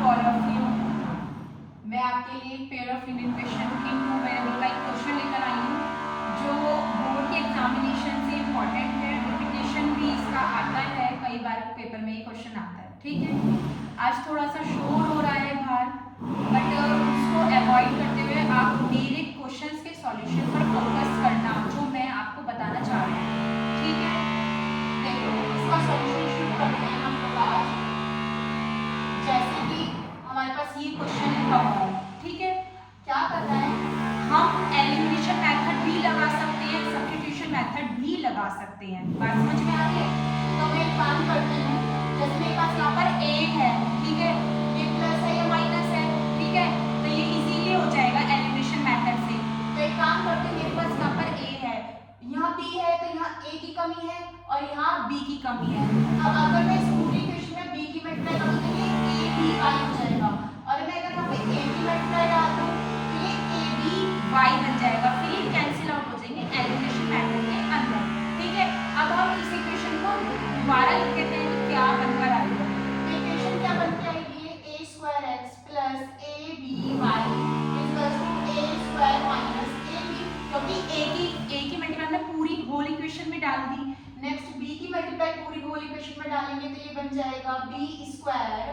All of you. मैं आपके लिए पेयर ऑफ यूनिट क्वेश्चन की टू वेरिएबल का एक क्वेश्चन लेकर आई हूँ जो बोर्ड के एग्जामिनेशन से इम्पॉर्टेंट है। रिपीटेशन भी इसका आता है, कई बार पेपर में ये क्वेश्चन आता है। ठीक है, आज थोड़ा सा शोर हो रहा है बाहर, बट उसको अवॉइड करते हुए आप मेरे क्वेश्चंस के सॉल्यूशन पर फोकस करना जो मैं आपको बताना चाह रही हूँ। ठीक है, देखो इसका सॉल्यूशन शुरू करते हैं हम लोग आज। जैसे कि हमारे पास ये क्वेश्चन लिखा हुआ है, ठीक है, क्या करना है, हम एलिमिनेशन मेथड भी लगा सकते हैं, सब्स्टिट्यूशन मेथड भी लगा सकते हैं। बात समझ में आ रही है? तो मैं एक काम करती हूँ, जैसे मेरे पास यहाँ पर a है, ठीक है, ये प्लस है या माइनस है, ठीक है, तो ये इजीली हो जाएगा एलिमिनेशन मेथड से। तो एक काम करते हैं, मेरे पास यहाँ पर a है, यहाँ b है, तो यहाँ a की कमी है और यहाँ b की कमी है। अब अगर मैं इस पूरी इक्वेशन में b की मल्टीप्लाई करूँ तो ये a b y हो जाएगा, और मैं अगर यहाँ पे a की मल्टीप्लाई डाल दूँ तो ये a b y बन जाएगा। फिर ये कैंसिल आउट हो जाएंगे एलिमिनेशन मेथड के अंदर। ठीक है, अब हम इस इक्वेशन को दोबारा लिख देते हैं तो क्या बनकर आएगा। इक्वेशन क्या बन के आएगी, a square x plus a b y equals to a square minus a b, क्योंकि a की मल्टीप्लाई हमने पूरी होल इक्वेशन में डाल दी। नेक्स्ट b की मल्टीप्लाई पूरी होल इक्वेशन में डालेंगे तो ये बन जाएगा b square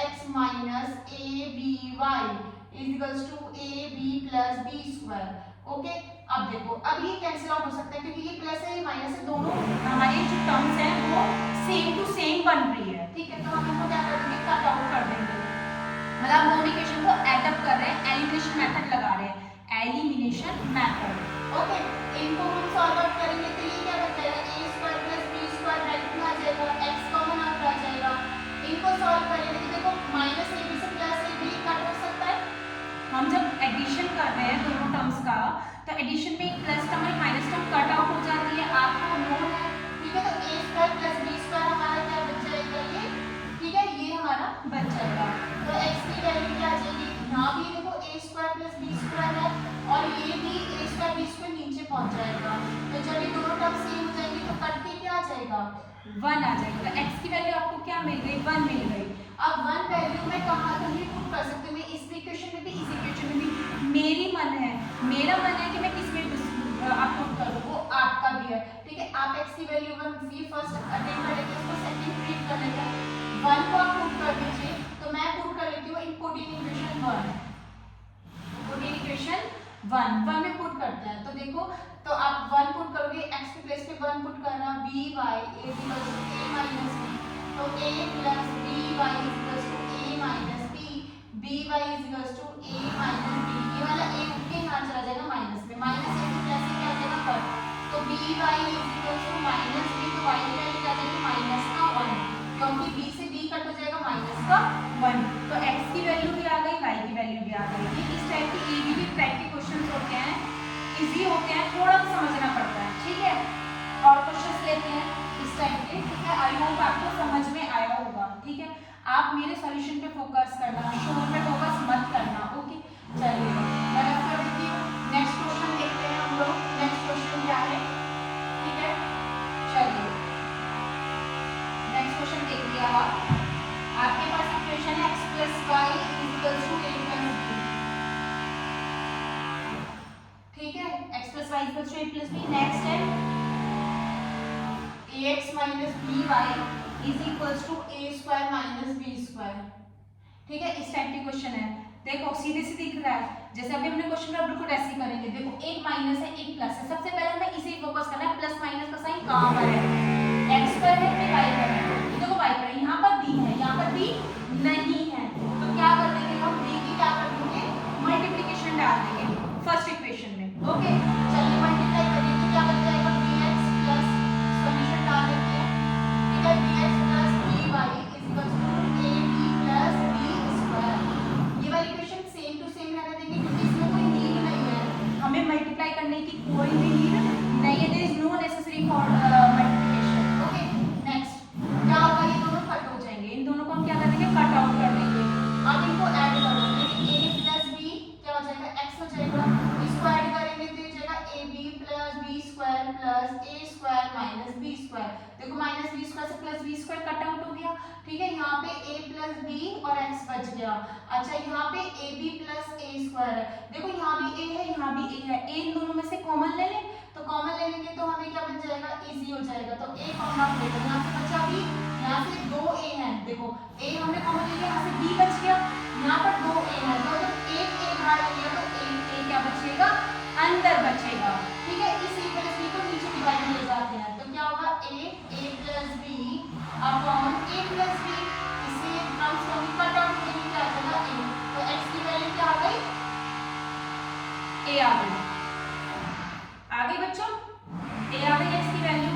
x minus a b y equals to a b plus b square. Okay, अब देखो, अब ये कैंसिल आउट हो सकता है क्योंकि ये प्लस है ये माइनस है, दोनों हमारे जो टर्म्स हैं वो सेम टू सेम बन रही है। ठीक है, तो हम इनको क्या कर देंगे, कट आउट कर देंगे, मतलब दोनों इक्वेशन को ऐड अप कर रहे हैं, एलिमिनेशन मेथड लगा रहे हैं, एलिमिनेशन मेथड। ओके, इनको हम सॉल्व आउट करेंगे तो ये क्या बन जाएगा, a square plus b square bracket में आ जाएगा, x कॉमन आउट आ जाएगा। इनको सॉल्व करेंगे तो देखो माइनस a b से प्लस a b कट हो सकता है। हम जब एडिशन कर रहे हैं दोनों टर्म्स का तो एडिशन में एक प्लस टर्म और माइनस टर्म कट आउट हो जाती है, आपको नोन है। ठीक है, तो a square plus b square हमारा क्या बन जाएगा, ये ठीक है, ये हमारा बन जाएगा। तो x की वैल्यू क्या आ जाएगी, यहाँ भी देखो a square plus b square है और ये भी a स्क्वायर b स्क्वायर नीचे पहुंच जाएगा। तो जब ये दोनों टर्म सेम हो जाएंगे तो कट के क्या आ जाएगा, 1 आ जाएगा। तो x की वैल्यू आपको क्या मिल गई, 1 मिल गई। अब 1 वैल्यू मैं कहाँ कहीं पुट कर सकती हूँ, मैं इस इक्वेशन में भी इस इक्वेशन में भी, मेरी मन है, मेरा मन है कि मैं किस में आप पुट करूँ, वो आपका भी है। ठीक है, आप x की वैल्यू 1 ये फर्स्ट अटेम्प्ट कर लेते हैं, उसको सेकंड ट्रीट कर लेते हैं, 1 को आप पुट कर दीजिए। तो मैं पुट कर लेती हूँ input in equation 1, input in equation 1 में पुट करते हैं। तो देखो, तो आप 1 पुट करोगे, x के प्लेस पे 1 पुट करना, b y a equals to a minus b, तो a plus b y equals to a minus b, b y equals to a minus b, ये वाला a के यहाँ चला जाएगा माइनस में, माइनस a की प्लस से क्या आ जाएगा कट, तो b y equals to minus b, तो y की वैल्यू क्या आ जाएगी माइनस का 1, क्योंकि b से b कट हो जाएगा माइनस का 1। तो x की वैल्यू भी आ गई, y की वैल्यू भी आ गई। ये इस टाइप के एबीवी टाइप के क्वेश्चंस होते हैं, इजी होते हैं, थोड़ा सा समझना पड़ता है। ठीक है, और क्वेश्चंस लेते हैं इस टाइप के। ठीक है, आई होप आपको समझ में आया होगा। ठीक है, आप मेरे सॉल्यूशन पे फोकस करना, शोर पे फोकस मत करना। ओके, चलिए मैं रफ कर देती हूँ, नेक्स्ट क्वेश्चन देखते हैं हम लोग। नेक्स्ट क्वेश्चन क्या है, ठीक है, चलिए नेक्स्ट क्वेश्चन देख लिया आप। आपके पास इक्वेशन है x plus Y equals to a plus b। ठीक है, x plus Y equals to a plus b। Next है ax minus by is equals to a square minus b square. ठीक है, इस टाइप के क्वेश्चन है। देखो सीधे से दिख रहा है, जैसे अभी हमने क्वेश्चन का बिल्कुल ऐसे ही करेंगे। देखो एक माइनस है एक प्लस है, सबसे पहले हमें इसे फोकस करना है, प्लस माइनस का साइन कहाँ पर है, x पर है फिर y पर है। देखो y पर है, यहाँ पर b है, यहाँ पर b नहीं है, तो क्या कर देंगे हम, b की क्या कर देंगे, मल्टीप्लिकेशन डाल देंगे फर्स्ट इक्वेशन में। ओके, चलिए मल्टीप्लाई करिए तो क्या बन जाएगा, bx प्लस सॉल्यूशन डाल देते हैं। ठीक है, bx plus by equals to ab plus b square. ये वाली इक्वेशन सेम टू सेम रहने देंगे क्योंकि इसमें कोई नीड नहीं है, हमें मल्टीप्लाई करने की कोई भी नीड नहीं है, there is no necessary for multiplication. Okay, next क्या होगा, ये दोनों कट हो जाएंगे, इन दोनों को हम क्या कर देंगे, कट आउट कर देंगे। अब इनको ऐड कर देंगे, a प्लस b क्या हो जाएगा, x हो जाएगा, इसको ऐड करेंगे तो ये जाएगा ab plus b square plus a square minus b square. देखो माइनस b स्क्वायर से plus b square cut out हो गया, गया, ठीक है। यहाँ पे a प्लस बी और x बच गया। अच्छा यहाँ पे A B plus A square है, देखो यहाँ भी a है यहाँ भी a है, a इन दोनों में से कॉमन ले लें, तो कॉमन ले लेंगे तो हमें क्या बन जाएगा, इजी हो जाएगा। तो a कॉमन ले लो, यहाँ से बचा भी, यहाँ से 2a है, देखो a हमने कॉमन ले लिया, यहाँ से b बच गया, यहाँ पर 2a है, तो जब एक a बाहर ले लिया तो a क्या बचेगा, अंदर बचेगा, ठीक है। इस a प्लस b को नीचे डिवाइड में ले जाते हैं, तो क्या होगा a plus b upon a plus b, इसे ट्रांसफॉर्म कट आउट करेंगे, क्या आ जाएगा a, तो x की वैल्यू क्या आ गई, a आ गई, आ गई बच्चों, a आ गई x की वैल्यू।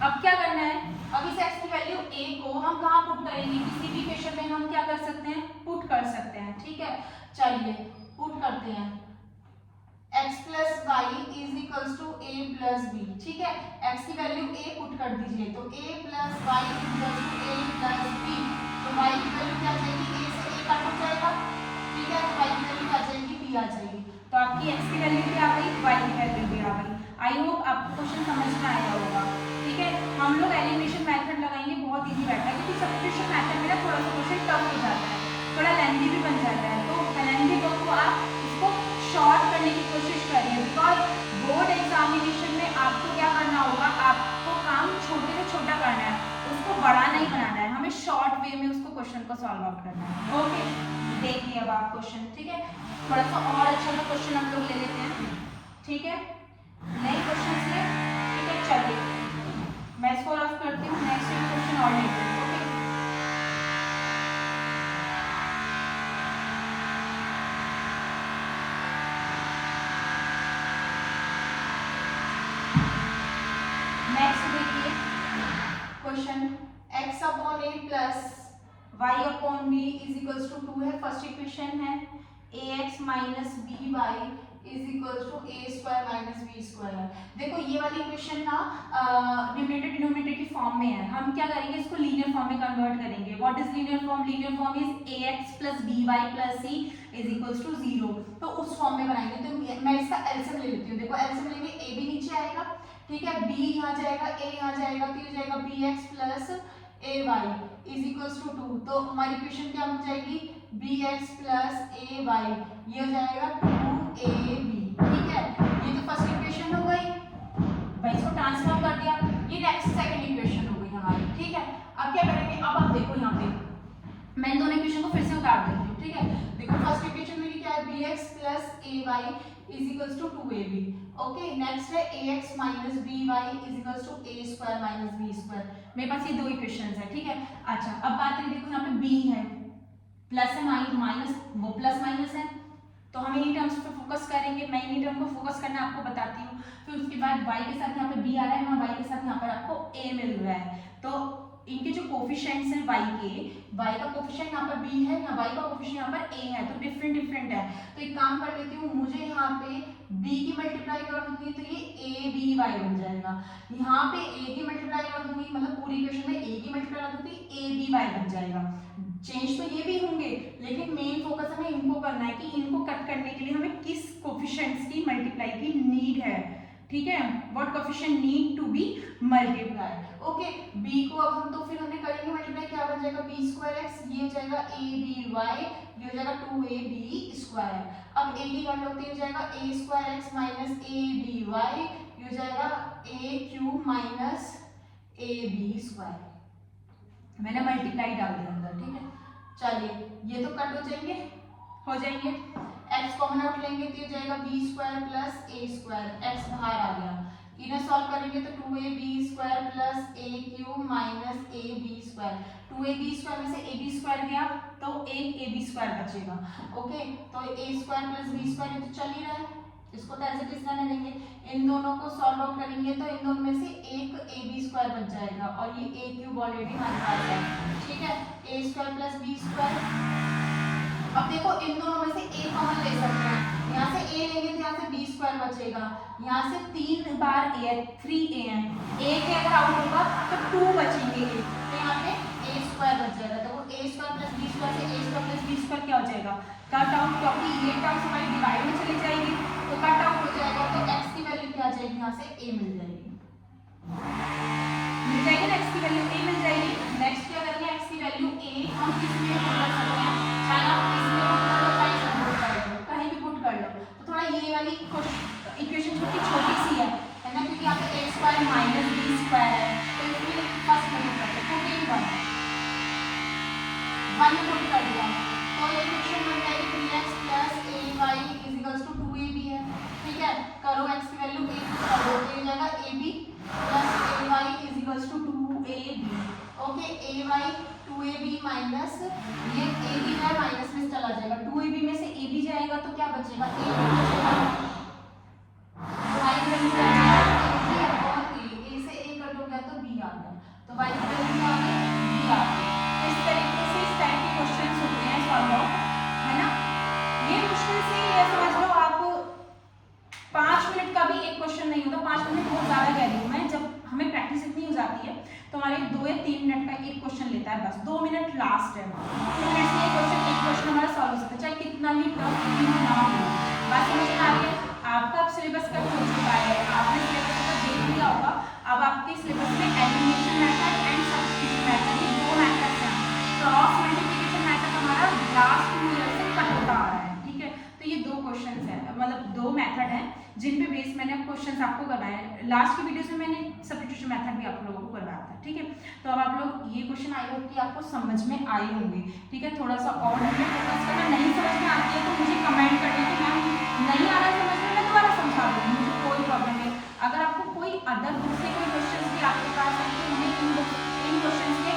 अब क्या करना है, अब इस x की वैल्यू a को हम कहाँ पुट करेंगे, किसी भी इक्वेशन में हम क्या कर सकते हैं, पुट कर सकते हैं, ठीक है। चलिए पुट करते हैं, x plus Y is equals to a plus B, ठीक है। x की वैल्यू a पुट कर दीजिए, तो a plus Y equals to a plus B, तो y की वैल्यू क्या आ जाएगी, a से a कट हो जाएगा, ठीक है, तो y की वैल्यू क्या आ जाएगी, b आ जाएगी। तो आपकी x की वैल्यू क्या आ गई, y की वैल्यू भी आ गई। आई होप आपको क्वेश्चन समझ में आया होगा, ठीक है। हम लोग एलिमिनेशन मेथड लगाएंगे, बहुत इजी बैठा है, क्योंकि सब्स्टिट्यूशन मेथड में ना थोड़ा सा क्वेश्चन टफ हो जाता है, थोड़ा लेंथी भी बन जाता है, तो लेंथी वर्क को आप इसको शॉर्ट करने की कोशिश करिए, बिकॉज बोर्ड एग्जामिनेशन में आपको क्या करना होगा, आपको काम छोटे से छोटा करना है, उसको बड़ा नहीं बनाना है, हमें शॉर्ट वे में उसको क्वेश्चन को सॉल्व आउट करना है। ओके देखिए अब आप क्वेश्चन, ठीक है, थोड़ा सा और अच्छा सा क्वेश्चन हम लोग ले लेते हैं, ठीक है, नए क्वेश्चन से, ठीक है। चलिए मैं इसको रफ करती हूँ, नेक्स्ट क्वेश्चन और लेते हैं, ओके। नेक्स्ट देखिए question, x upon a plus y upon b is equals to 2 है, फर्स्ट इक्वेशन है ax minus B Y is equals to a square minus B square. देखो ये वाली इक्वेशन ना न्यूमरेटर डिनोमिनेटर की फॉर्म में है, हम क्या करेंगे, इसको लीनियर फॉर्म में कन्वर्ट करेंगे। What is linear form, linear form is ax plus by plus c is equals to 0, तो उस फॉर्म में बनाएंगे। तो मैं इसका एलसीएम ले लेती हूँ, देखो एलसीएम लेंगे, a भी नीचे आएगा, ठीक है, b यहाँ जाएगा, a यहाँ जाएगा, तो ये जाएगा bx plus ay is equals to 2, तो हमारी इक्वेशन क्या बन जाएगी, bx प्लस ay, ये हो जाएगा 2ab, ठीक है। ये तो फर्स्ट इक्वेशन हो गई, भाई इसको ट्रांसफॉर्म कर दिया, ये नेक्स्ट सेकंड इक्वेशन हो गई हमारी, ठीक है। अब क्या करेंगे, अब आप देखो यहाँ पे मैं दोनों इक्वेशन को फिर से उतार देती हूँ, ठीक है। देखो फर्स्ट इक्वेशन मेरी क्या है, bx plus ay is equals to 2ab, okay. Next है ax minus by is equals to a square minus b square, मेरे पास ये दो इक्वेशंस है, ठीक है। अच्छा अब बात करें, देखो यहाँ पे b है, प्लस है माइनस, वो प्लस माइनस है, तो हम इन्हीं टर्म्स पे फोकस करेंगे, मैं इन्हीं टर्म को फोकस करना आपको बताती हूँ। फिर उसके बाद y के साथ यहाँ पे b आ रहा है, यहाँ y के साथ यहाँ पर आपको a मिल रहा है, तो इनके जो कोफिशिएंट्स हैं y का कोफिशिएंट यहाँ पर b है, यहाँ y का कोफिशिएंट यहाँ पर a है, तो डिफरेंट है। तो एक काम कर लेती हूँ, मुझे यहाँ पे b की मल्टीप्लाई कर दूंगी तो ये a b y बन जाएगा, यहाँ पे a की मल्टीप्लाई कर दूंगी, मतलब पूरी इक्वेशन में a की मल्टीप्लाई कर दूंगी, a b y बन जाएगा। चेंज तो ये भी होंगे, लेकिन मेन फोकस हमें इनको करना है कि इनको कट करने के लिए हमें किस कोफिशिएंट्स की मल्टीप्लाई की नीड है, ठीक है, what coefficient need to be multiply, okay. b को अब हम तो फिर हमने करेंगे मल्टीप्लाई, क्या बन जाएगा b स्क्वायर x, ये हो जाएगा a b y, ये हो जाएगा 2ab स्क्वायर। अब a की वैल्यू होती हो जाएगा a square x minus a b y, ये हो जाएगा a cube minus a b square, मैंने मल्टीप्लाई डाल दिया अंदर, ठीक है। चलिए ये तो कट हो जाएंगे, x कॉमन आउट लेंगे तो ये जाएगा b square plus a square, x बाहर आ गया, इन्हें सॉल्व करेंगे तो 2ab square plus a cube minus ab square, 2ab square में से ab स्क्वायर गया तो एक ab स्क्वायर बचेगा, ओके। तो a square plus b square ये तो चल ही रहा है, इसको तो ऐसे किस रहने देंगे, इन दोनों को सॉल्व आउट करेंगे तो इन दोनों में से एक ab स्क्वायर बच जाएगा, और ये a क्यूब ऑलरेडी हमारे पास है, ठीक है, a square plus b square. अब देखो इन दोनों में से a कॉमन ले सकते हैं, यहाँ से a लेंगे तो यहाँ से b स्क्वायर बचेगा, यहाँ से 3 बार a है, 3a है, a के अगर आउट होगा तो 2 बचेंगे, तो यहाँ पे a स्क्वायर बच जाएगा, तो वो a square plus b square से a square plus b square क्या हो जाएगा, कट आउट, क्योंकि ये टर्म्स हमारी डिवाइड में चली जाएगी तो कट आउट हो जाएगा, तो x की वैल्यू क्या आ जाएगी, यहाँ से a मिल जाएगी ना, x की वैल्यू a मिल जाएगी। नेक्स्ट क्या करेंगे, x की AY 2AB माइनस ये AB है माइनस में चला जाएगा, 2AB में से AB जाएगा तो क्या बचेगा, AB बचेगा, y की वैल्यू क्या आएगी AB अपॉन A से A कट हो गया तो B आ गया, तो y की वैल्यू क्या आ गई B आ गई। इस तरीके से इस टाइप के क्वेश्चंस होते हैं सॉल्व आउट, है ना। ये मुश्किल से ये समझ लो आप 5 मिनट का भी एक क्वेश्चन नहीं होता, 5 मिनट बहुत ज़्यादा कह रही हूँ मैं, जब हमें प्रैक्टिस इतनी हो जाती है तो हमारे 2 या 3 मिनट का एक क्वेश्चन लेता है, बस 2 मिनट लास्ट है, 2 मिनट से एक क्वेश्चन हमारा सॉल्व हो सकता है, चाहे कितना ही टफ क्यों ना हो। बात समझ में आ रही है। आपका अब सिलेबस कट हो चुका है, आपने सिलेबस को देख लिया होगा, अब आपके सिलेबस में elimination method and substitution method, ये 2 मेथड्स हैं। क्रॉस मल्टीप्लिकेशन मेथड हमारा लास्ट ईयर से कट होता आ रहा है, ठीक है। तो ये 2 क्वेश्चंस हैं, मतलब 2 मेथड हैं जिन पे बेस मैंने अब क्वेश्चंस आपको करवाए हैं। लास्ट की वीडियोस में मैंने सब्स्टिट्यूशन मेथड भी आप लोगों को करवाया था, ठीक है। तो अब आप लोग ये क्वेश्चन आई होप कि आपको समझ में आए होंगे, ठीक है। थोड़ा सा और फोकस करना, नहीं समझ में आती है तो मुझे कमेंट करना कि मैम नहीं आ रहा समझ में, मैं दोबारा समझा दूँगी, मुझे कोई प्रॉब्लम नहीं। अगर आपको कोई अदर बुक से कोई क्वेश्चन भी आपके पास है कि हमें इन क्वेश्चन के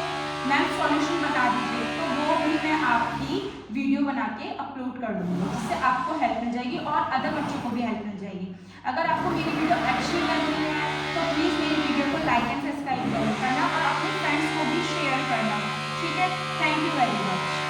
मैम सॉल्यूशन बता दीजिए, तो वो भी मैं आपकी वीडियो बना के अपलोड कर दूँगी, जिससे आपको हेल्प मिल जाएगी और अदर बच्चों को भी हेल्प मिल जाएगी। अगर आपको मेरी वीडियो अच्छी लग रही है तो प्लीज़ मेरी वीडियो को लाइक एंड सब्सक्राइब करना और अपने फ्रेंड्स को भी शेयर करना, ठीक है। Thank you very much.